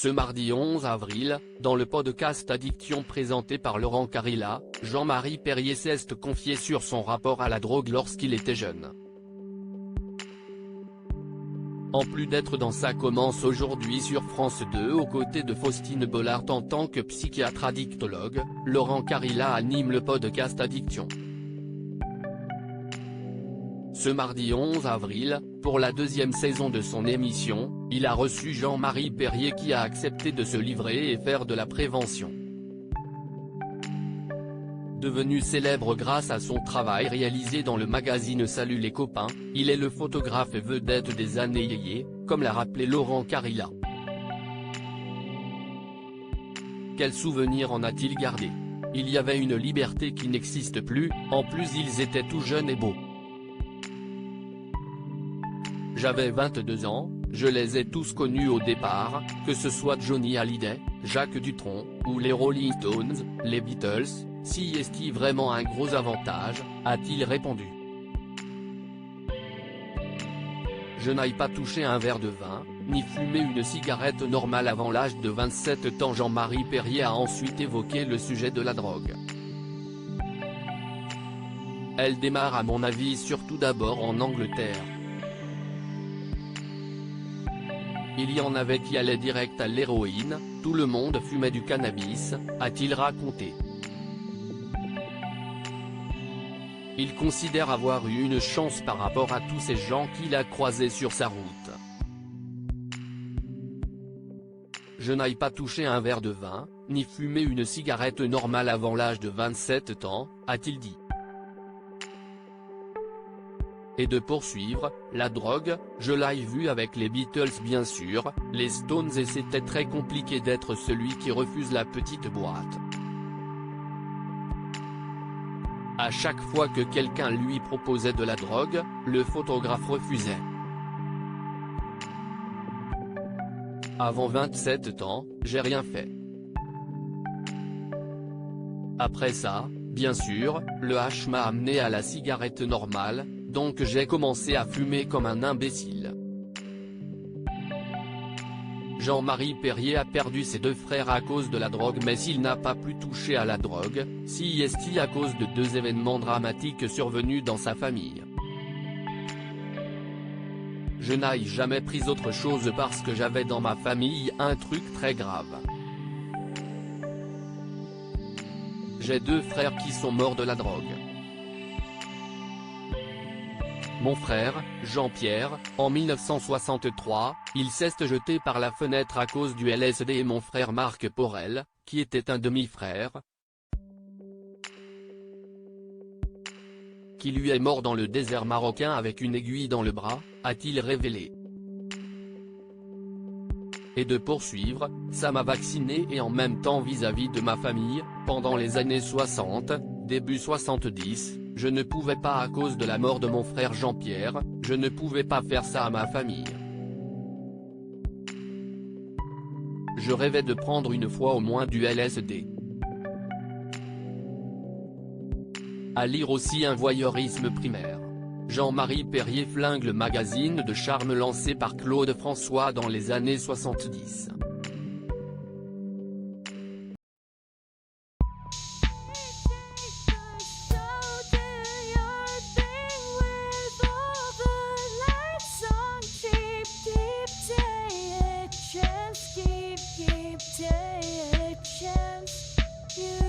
Ce mardi 11 avril, dans le podcast Addiction présenté par Laurent Carilla, Jean-Marie Perrier s'est confié sur son rapport à la drogue lorsqu'il était jeune. En plus d'être dans Ça commence aujourd'hui sur France 2 aux côtés de Faustine Bollard en tant que psychiatre addictologue, Laurent Carilla anime le podcast Addiction. Ce mardi 11 avril, pour la deuxième saison de son émission, il a reçu Jean-Marie Perrier qui a accepté de se livrer et faire de la prévention. Devenu célèbre grâce à son travail réalisé dans le magazine Salut les copains, il est le photographe vedette des années yéyé, comme l'a rappelé Laurent Carilla. Quel souvenir en a-t-il gardé? Il y avait une liberté qui n'existe plus, en plus ils étaient tout jeunes et beaux. J'avais 22 ans, je les ai tous connus au départ, que ce soit Johnny Hallyday, Jacques Dutronc, ou les Rolling Stones, les Beatles, si est-il vraiment un gros avantage, a-t-il répondu. Je n'aille pas toucher un verre de vin, ni fumer une cigarette normale avant l'âge de 27 ans. Jean-Marie Perrier a ensuite évoqué le sujet de la drogue. Elle démarre à mon avis surtout d'abord en Angleterre. Il y en avait qui allaient direct à l'héroïne, tout le monde fumait du cannabis, a-t-il raconté. Il considère avoir eu une chance par rapport à tous ces gens qu'il a croisés sur sa route. Je n'aille pas toucher un verre de vin, ni fumer une cigarette normale avant l'âge de 27 ans, a-t-il dit. Et de poursuivre, la drogue, je l'ai vu avec les Beatles bien sûr, les Stones et c'était très compliqué d'être celui qui refuse la petite boîte. À chaque fois que quelqu'un lui proposait de la drogue, le photographe refusait. Avant 27 ans, j'ai rien fait. Après ça, bien sûr, le H m'a amené à la cigarette normale, donc j'ai commencé à fumer comme un imbécile. Jean-Marie Perrier a perdu ses deux frères à cause de la drogue mais il n'a pas pu toucher à la drogue, si est-il à cause de deux événements dramatiques survenus dans sa famille. Je n'ai jamais pris autre chose parce que j'avais dans ma famille un truc très grave. J'ai deux frères qui sont morts de la drogue. Mon frère, Jean-Pierre, en 1963, il s'est jeté par la fenêtre à cause du LSD et mon frère Marc Porel, qui était un demi-frère, qui lui est mort dans le désert marocain avec une aiguille dans le bras, a-t-il révélé. Et de poursuivre, ça m'a vacciné et en même temps vis-à-vis de ma famille, pendant les années 60, début 70, je ne pouvais pas à cause de la mort de mon frère Jean-Pierre, je ne pouvais pas faire ça à ma famille. Je rêvais de prendre une fois au moins du LSD. À lire aussi un voyeurisme primaire. Jean-Marie Perrier flingue le magazine de charme lancé par Claude François dans les années 70. Keep day a chance. You